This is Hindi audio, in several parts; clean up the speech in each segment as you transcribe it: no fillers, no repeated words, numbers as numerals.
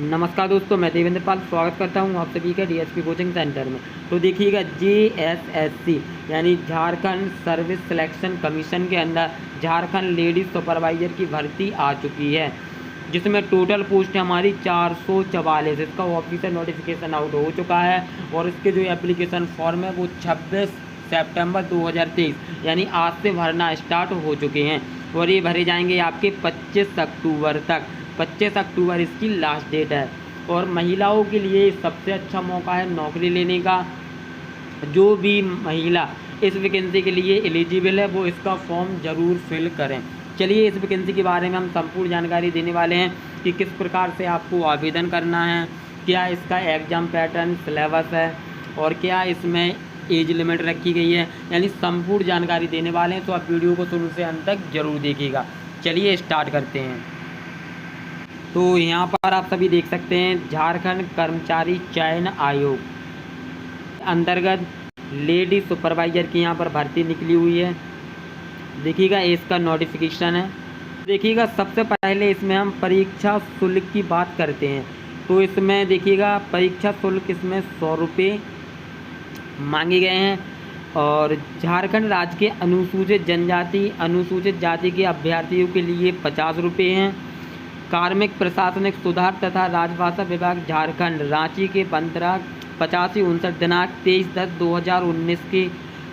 नमस्कार दोस्तों, मैं देवेंद्र पाल स्वागत करता हूं आप सभी का डीएसपी कोचिंग सेंटर में। तो देखिएगा, जेएसएससी यानी झारखंड सर्विस सिलेक्शन कमीशन के अंदर झारखंड लेडीज सुपरवाइजर की भर्ती आ चुकी है, जिसमें टोटल पोस्ट है हमारी 444। इसका ऑफिशियल नोटिफिकेशन आउट हो चुका है और इसके जो एप्लीकेशन फॉर्म है वो 26 सितंबर 2023 यानी आज से भरना स्टार्ट हो चुके हैं और ये भरे जाएंगे आपके 25 अक्टूबर तक। 25 अक्टूबर इसकी लास्ट डेट है और महिलाओं के लिए सबसे अच्छा मौका है नौकरी लेने का। जो भी महिला इस वैकेंसी के लिए एलिजिबल है वो इसका फॉर्म ज़रूर फिल करें। चलिए, इस वैकेंसी के बारे में हम संपूर्ण जानकारी देने वाले हैं कि किस प्रकार से आपको आवेदन करना है, क्या इसका एग्ज़ाम पैटर्न सिलेबस है और क्या इसमें एज लिमिट रखी गई है, यानी संपूर्ण जानकारी देने वाले हैं। तो आप वीडियो को शुरू से अंत तक जरूर देखिएगा। चलिए स्टार्ट करते हैं। तो यहाँ पर आप सभी देख सकते हैं, झारखंड कर्मचारी चयन आयोग अंतर्गत लेडी सुपरवाइजर की यहाँ पर भर्ती निकली हुई है। देखिएगा, इसका नोटिफिकेशन है। देखिएगा, सबसे पहले इसमें हम परीक्षा शुल्क की बात करते हैं। तो इसमें देखिएगा, परीक्षा शुल्क इसमें 100 रुपये मांगे गए हैं और झारखंड राज्य के अनुसूचित जनजाति अनुसूचित जाति के अभ्यर्थियों के लिए 50 रुपये हैं। कार्मिक प्रशासनिक सुधार तथा राजभाषा विभाग झारखंड रांची के 15/85/59 दिनांक 23/10/2019 के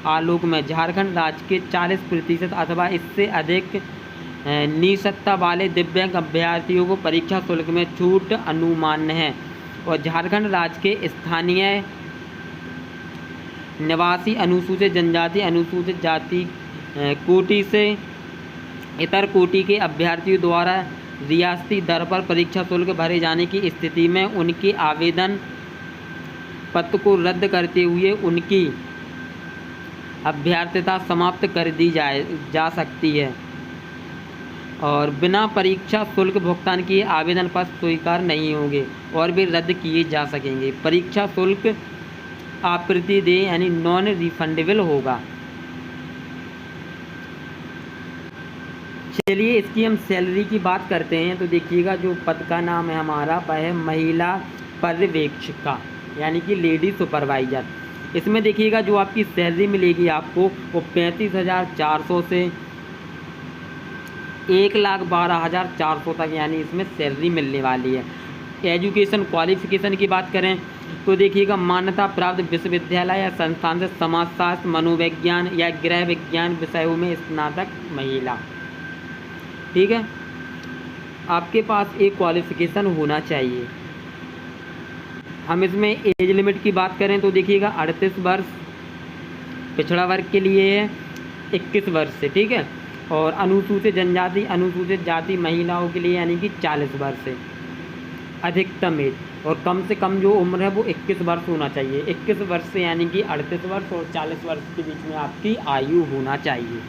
आलोक में झारखंड राज्य के 40% अथवा इससे अधिक निःसत्ता वाले दिव्यांग अभ्यर्थियों को परीक्षा शुल्क में छूट अनुमान्य है और झारखंड राज्य के स्थानीय निवासी अनुसूचित जनजाति अनुसूचित जाति कोटि से इतर कोटि के अभ्यर्थियों द्वारा रियासती दर पर परीक्षा शुल्क भरे जाने की स्थिति में उनके आवेदन पत्र को रद्द करते हुए उनकी अभ्यर्थता समाप्त कर दी जा सकती है और बिना परीक्षा शुल्क भुगतान किए आवेदन पत्र स्वीकार नहीं होंगे और भी रद्द किए जा सकेंगे। परीक्षा शुल्क अप्रतिदेय यानी नॉन रिफंडेबल होगा। चलिए, इसकी हम सैलरी की बात करते हैं। तो देखिएगा, जो पद का नाम है हमारा वह है महिला पर्यवेक्षिका यानी कि लेडी सुपरवाइजर। इसमें देखिएगा, जो आपकी सैलरी मिलेगी आपको वो 35,400 से 1,12,400 तक यानी इसमें सैलरी मिलने वाली है। एजुकेशन क्वालिफिकेशन की बात करें तो देखिएगा, मान्यता प्राप्त विश्वविद्यालय या संस्थान से समाजशास्त्र मनोविज्ञान या गृह विज्ञान विषयों में स्नातक महिला। ठीक है, आपके पास एक क्वालिफिकेशन होना चाहिए। हम इसमें एज लिमिट की बात करें तो देखिएगा, 38 वर्ष पिछड़ा वर्ग के लिए है, 21 वर्ष से। ठीक है, और अनुसूचित जनजाति अनुसूचित जाति महिलाओं के लिए यानी कि 40 वर्ष से अधिकतम एज और कम से कम जो उम्र है वो 21 वर्ष होना चाहिए। 21 वर्ष से यानी कि 38 वर्ष और 40 वर्ष के बीच में आपकी आयु होना चाहिए।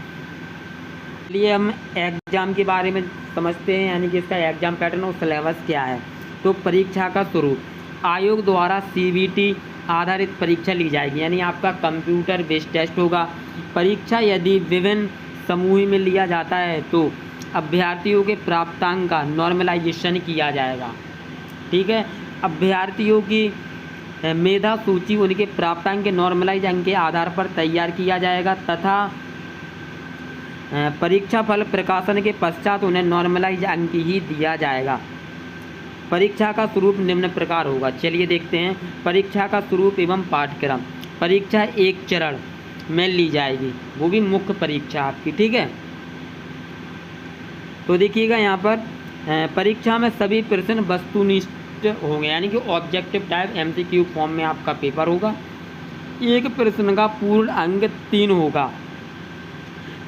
इसलिए हम एग्ज़ाम के बारे में समझते हैं, यानी कि इसका एग्ज़ाम पैटर्न और सिलेबस क्या है। तो परीक्षा का स्वरूप आयोग द्वारा सीबीटी आधारित परीक्षा ली जाएगी, यानी आपका कंप्यूटर बेस्ड टेस्ट होगा। परीक्षा यदि विभिन्न समूह में लिया जाता है तो अभ्यर्थियों के प्राप्तांक का नॉर्मलाइजेशन किया जाएगा। ठीक है, अभ्यर्थियों की मेधा सूची उनके प्राप्तांक के नॉर्मलाइज अंक के आधार पर तैयार किया जाएगा तथा परीक्षा फल प्रकाशन के पश्चात उन्हें नॉर्मलाइज अंक ही दिया जाएगा। परीक्षा का स्वरूप निम्न प्रकार होगा। चलिए देखते हैं परीक्षा का स्वरूप एवं पाठ्यक्रम। परीक्षा एक चरण में ली जाएगी, वो भी मुख्य परीक्षा आपकी। ठीक है, तो देखिएगा, यहाँ पर परीक्षा में सभी प्रश्न वस्तुनिष्ठ होंगे, यानी कि ऑब्जेक्टिव टाइप एमसीक्यू फॉर्म में आपका पेपर होगा। एक प्रश्न का पूर्ण अंक 3 होगा।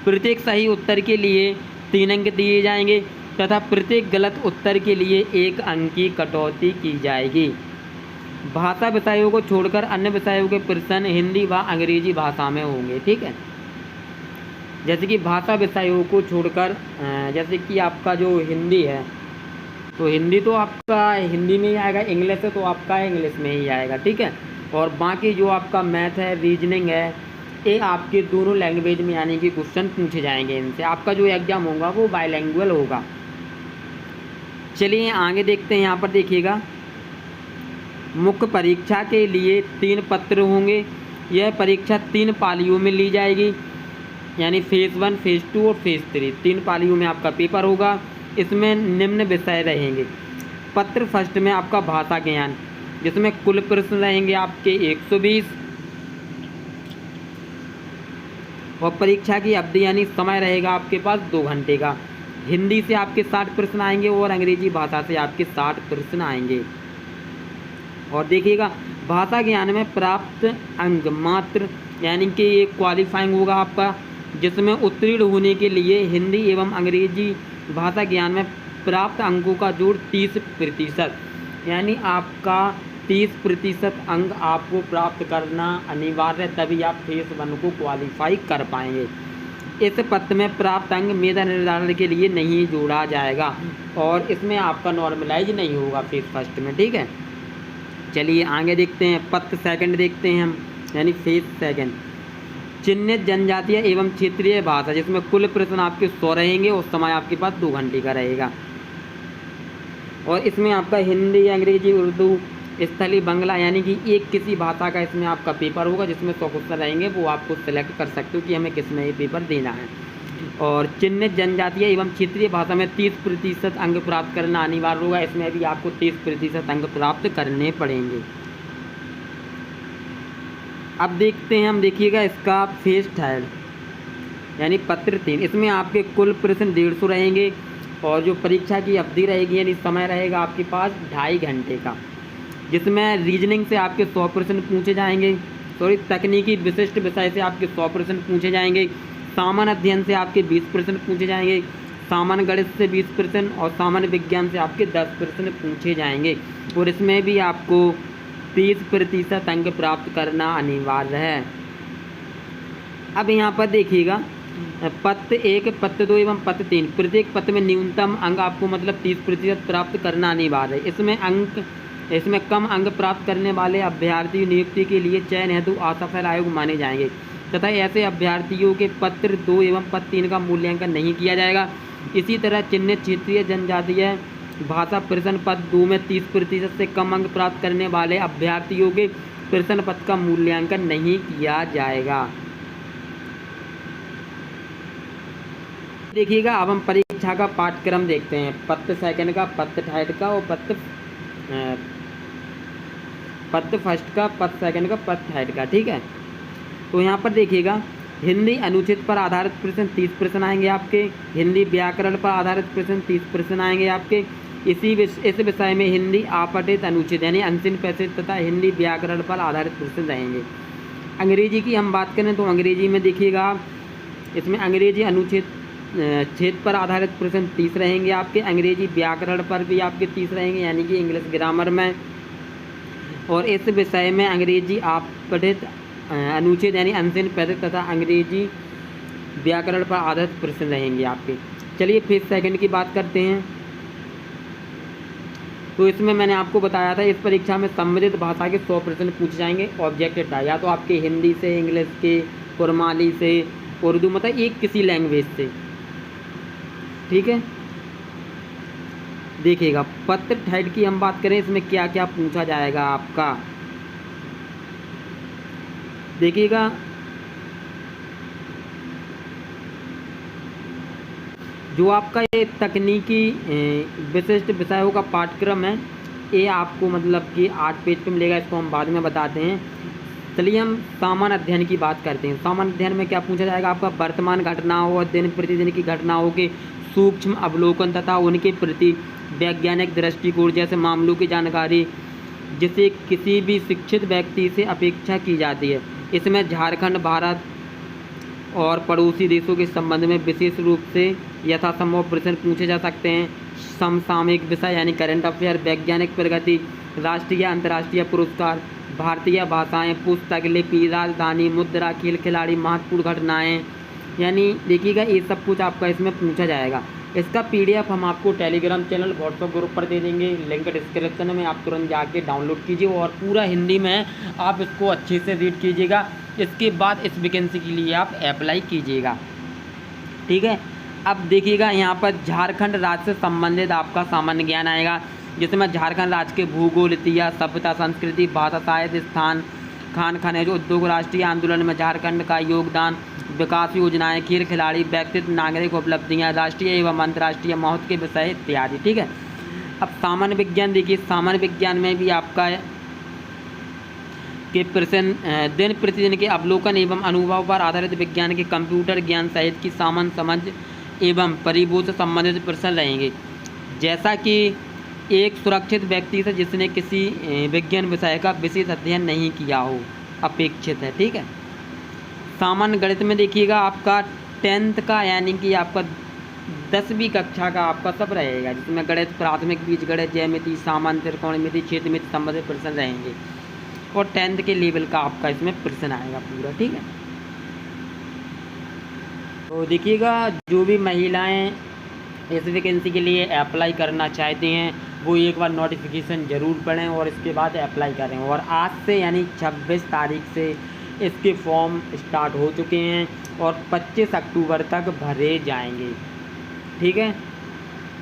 प्रत्येक सही उत्तर के लिए 3 अंक दिए जाएंगे तथा प्रत्येक गलत उत्तर के लिए 1 अंक की कटौती की जाएगी। भाषा विषयों को छोड़कर अन्य विषयों के प्रश्न हिंदी व अंग्रेजी भाषा में होंगे। ठीक है, जैसे कि भाषा विषयों को छोड़कर जैसे कि आपका जो हिंदी है तो हिंदी तो आपका हिंदी में ही आएगा, इंग्लिश है तो आपका इंग्लिश में ही आएगा। ठीक है, और बाकी जो आपका मैथ है, रीजनिंग है, ये आपके दोनों लैंग्वेज में यानी कि क्वेश्चन पूछे जाएंगे इनसे। आपका जो एग्ज़ाम होगा वो बाइलैंग्वेज होगा। चलिए आगे देखते हैं। यहाँ पर देखिएगा मुख्य परीक्षा के लिए 3 पत्र होंगे। यह परीक्षा 3 पालियों में ली जाएगी, यानी फेज़ 1, फेज़ 2 और फेज़ 3, 3 पालियों में आपका पेपर होगा। इसमें निम्न विषय रहेंगे। पत्र फर्स्ट में आपका भाषा ज्ञान, जिसमें कुल प्रश्न रहेंगे आपके 120 और परीक्षा की अवधि यानी समय रहेगा आपके पास 2 घंटे का। हिंदी से आपके 60 प्रश्न आएंगे और अंग्रेजी भाषा से आपके 60 प्रश्न आएंगे। और देखिएगा भाषा ज्ञान में प्राप्त अंक मात्र, यानी कि ये क्वालिफाइंग होगा आपका, जिसमें उत्तीर्ण होने के लिए हिंदी एवं अंग्रेजी भाषा ज्ञान में प्राप्त अंकों का जोड़ 30%, यानी आपका 30% अंक आपको प्राप्त करना अनिवार्य है, तभी आप फेज़ 1 को क्वालिफाई कर पाएंगे। इस पत्र में प्राप्त अंक मेधा निर्धारण के लिए नहीं जोड़ा जाएगा और इसमें आपका नॉर्मलाइज नहीं होगा फेज़ फर्स्ट में, ठीक है। चलिए आगे देखते हैं, पत्र सेकंड देखते हैं हम, यानी फेज़ सेकंड, चिन्हित जनजातीय एवं क्षेत्रीय भाषा, जिसमें कुल प्रश्न आपके 100 रहेंगे और समय आपके पास 2 घंटे का रहेगा। और इसमें आपका हिंदी, अंग्रेजी, उर्दू, स्थलीय बांग्ला, यानी कि एक किसी भाषा का इसमें आपका पेपर होगा, जिसमें 100 क्वेश्चन रहेंगे। वो आपको सेलेक्ट कर सकते हो कि हमें किस में ये पेपर देना है। और चिन्हित जनजातीय एवं क्षेत्रीय भाषा में 30% अंक प्राप्त करना अनिवार्य होगा। इसमें भी आपको 30% अंक प्राप्त करने पड़ेंगे। अब देखते हैं हम, देखिएगा इसका फेज़ थर्ड, यानी पत्र 3, इसमें आपके कुल प्रश्न 150 रहेंगे और जो परीक्षा की अवधि रहेगी यानी समय रहेगा आपके पास 2.5 घंटे का, जिसमें रीजनिंग से आपके 100 प्रश्न पूछे जाएंगे, तकनीकी विशिष्ट विषय से आपके 100 प्रश्न पूछे जाएंगे, सामान्य अध्ययन से आपके 20 प्रश्न पूछे जाएंगे, सामान्य गणित से 20 प्रश्न और सामान्य विज्ञान से आपके 10 प्रश्न पूछे जाएंगे। और इसमें भी आपको 30% अंक प्राप्त करना अनिवार्य है। अब यहाँ पर देखिएगा पत्र 1, पत्र 2 एवं पत्र 3, प्रत्येक पत्र में न्यूनतम अंक आपको मतलब 30% प्राप्त करना अनिवार्य है। इसमें कम अंक प्राप्त करने वाले अभ्यर्थी नियुक्ति के लिए चयन हेतु असफल आयोग माने जाएंगे तथा ऐसे अभ्यर्थियों के पत्र 2 एवं पत्र 3 का मूल्यांकन नहीं किया जाएगा। इसी तरह चिन्हित क्षेत्रीय जनजातीय भाषा प्रश्न पत्र 2 में 30% से कम अंक प्राप्त करने वाले अभ्यर्थियों के प्रश्न पत्र का मूल्यांकन नहीं किया जाएगा। देखिएगा अब हम परीक्षा का पाठ्यक्रम देखते हैं, पत्र सेकंड का, पत्र थर्ड का और पत्र फर्स्ट का, पत्र सेकंड का, पत्र थर्ड का, ठीक है। तो यहाँ पर देखिएगा हिंदी अनुच्छेद पर आधारित प्रश्न 30 प्रश्न आएंगे आपके, हिंदी व्याकरण पर आधारित प्रश्न 30 प्रश्न आएंगे आपके। इस विषय में हिंदी अपठित अनुच्छेद यानी अनसिन पैसेज तथा हिंदी व्याकरण पर आधारित प्रश्न रहेंगे। अंग्रेजी की हम बात करें तो अंग्रेजी में देखिएगा इसमें अंग्रेजी अनुच्छेद पर आधारित प्रश्न 30 रहेंगे आपके, अंग्रेजी व्याकरण पर भी आपके 30 रहेंगे यानी कि इंग्लिश ग्रामर में। और इस विषय में अंग्रेजी अपठित अनुच्छेद यानी अनसिन पैसेज तथा अंग्रेजी व्याकरण पर आधारित प्रश्न रहेंगे आपके। चलिए फेज सेकंड की बात करते हैं। तो इसमें मैंने आपको बताया था इस परीक्षा में संबंधित भाषा के 100 प्रश्न पूछे जाएंगे ऑब्जेक्टिव टाइप, या तो आपके हिंदी से, इंग्लिश के, कुरमाली से, उर्दू, मतलब एक किसी लैंग्वेज से, ठीक है। देखिएगा पत्र थर्ड की हम बात करें, इसमें क्या क्या पूछा जाएगा आपका। देखिएगा जो आपका ये तकनीकी विशिष्ट विषयों का पाठ्यक्रम है, ये आपको मतलब कि 8 पेज पे मिलेगा, इसको हम बाद में बताते हैं। चलिए हम सामान्य अध्ययन की बात करते हैं। सामान्य अध्ययन में क्या पूछा जाएगा आपका, वर्तमान घटनाओं और दिन प्रतिदिन की घटनाओं के सूक्ष्म अवलोकन तथा उनके प्रति वैज्ञानिक दृष्टिकोण जैसे मामलों की जानकारी जिसे किसी भी शिक्षित व्यक्ति से अपेक्षा की जाती है। इसमें झारखंड, भारत और पड़ोसी देशों के संबंध में विशेष रूप से यथासंभव प्रश्न पूछे जा सकते हैं। समसामयिक विषय यानी करंट अफेयर, वैज्ञानिक प्रगति, राष्ट्रीय अंतर्राष्ट्रीय पुरस्कार, भारतीय भाषाएं, पुस्तक, लिपि, राजधानी, मुद्रा, खेल खिलाड़ी, महत्वपूर्ण घटनाएं, यानी देखिएगा ये सब कुछ आपका इसमें पूछा जाएगा। इसका PDF हम आपको टेलीग्राम चैनल, व्हाट्सएप ग्रुप पर दे देंगे, लिंक डिस्क्रिप्शन में, आप तुरंत जाके डाउनलोड कीजिए और पूरा हिंदी में आप इसको अच्छे से रीड कीजिएगा। इसके बाद इस वैकेंसी के लिए आप अप्लाई कीजिएगा, ठीक है। अब देखिएगा यहाँ पर झारखंड राज्य से संबंधित आपका सामान्य ज्ञान आएगा, जिसमें झारखंड राज्य के भूगोल, इतिहास, सभ्यता, संस्कृति, भाषा, साहित्य, स्थान, खान, खनिज, उद्योग, राष्ट्रीय आंदोलन में झारखंड का योगदान, विकास योजनाएं, खेल खिलाड़ी, व्यक्तित्व, नागरिक उपलब्धियां, राष्ट्रीय एवं अंतर्राष्ट्रीय महत्व के विषय इत्यादि। ठीक है। अब सामान्य विज्ञान देखिए, सामान्य विज्ञान में भी आपका के प्रश्न दिन प्रतिदिन के अवलोकन एवं अनुभव पर आधारित विज्ञान के कंप्यूटर ज्ञान सहित की सामान्य समझ एवं परिभूत से संबंधित प्रश्न रहेंगे। जैसा कि एक सुरक्षित व्यक्ति से जिसने किसी विज्ञान विषय का विशेष अध्ययन नहीं किया हो अपेक्षित है। ठीक है। सामान्य गणित में देखिएगा आपका 10th का यानी कि आपका 10वीं कक्षा का आपका सब रहेगा, जिसमें गणित, प्राथमिक, बीजगणित, ज्यामिति, सामान्य, त्रिकोणमिति, क्षेत्रमिति संबंधित प्रश्न रहेंगे और 10th के लेवल का आपका इसमें प्रश्न आएगा पूरा। ठीक है। तो देखिएगा जो भी महिलाएं इस वैकेंसी के लिए अप्लाई करना चाहते हैं वो एक बार नोटिफिकेशन ज़रूर पढ़ें और इसके बाद अप्लाई करें। और आज से यानी 26 तारीख से इसके फॉर्म स्टार्ट हो चुके हैं और 25 अक्टूबर तक भरे जाएंगे। ठीक है।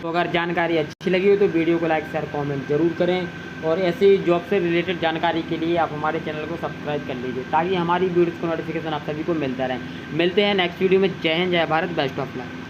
तो अगर जानकारी अच्छी लगी हो तो वीडियो को लाइक, शेयर, कमेंट जरूर करें और ऐसे जॉब से रिलेटेड जानकारी के लिए आप हमारे चैनल को सब्सक्राइब कर लीजिए ताकि हमारी वीडियोज़ को नोटिफिकेशन आप सभी को मिलता रहे। मिलते हैं नेक्स्ट वीडियो में। जय हिंद, जय भारत, बेस्ट ऑफ लक।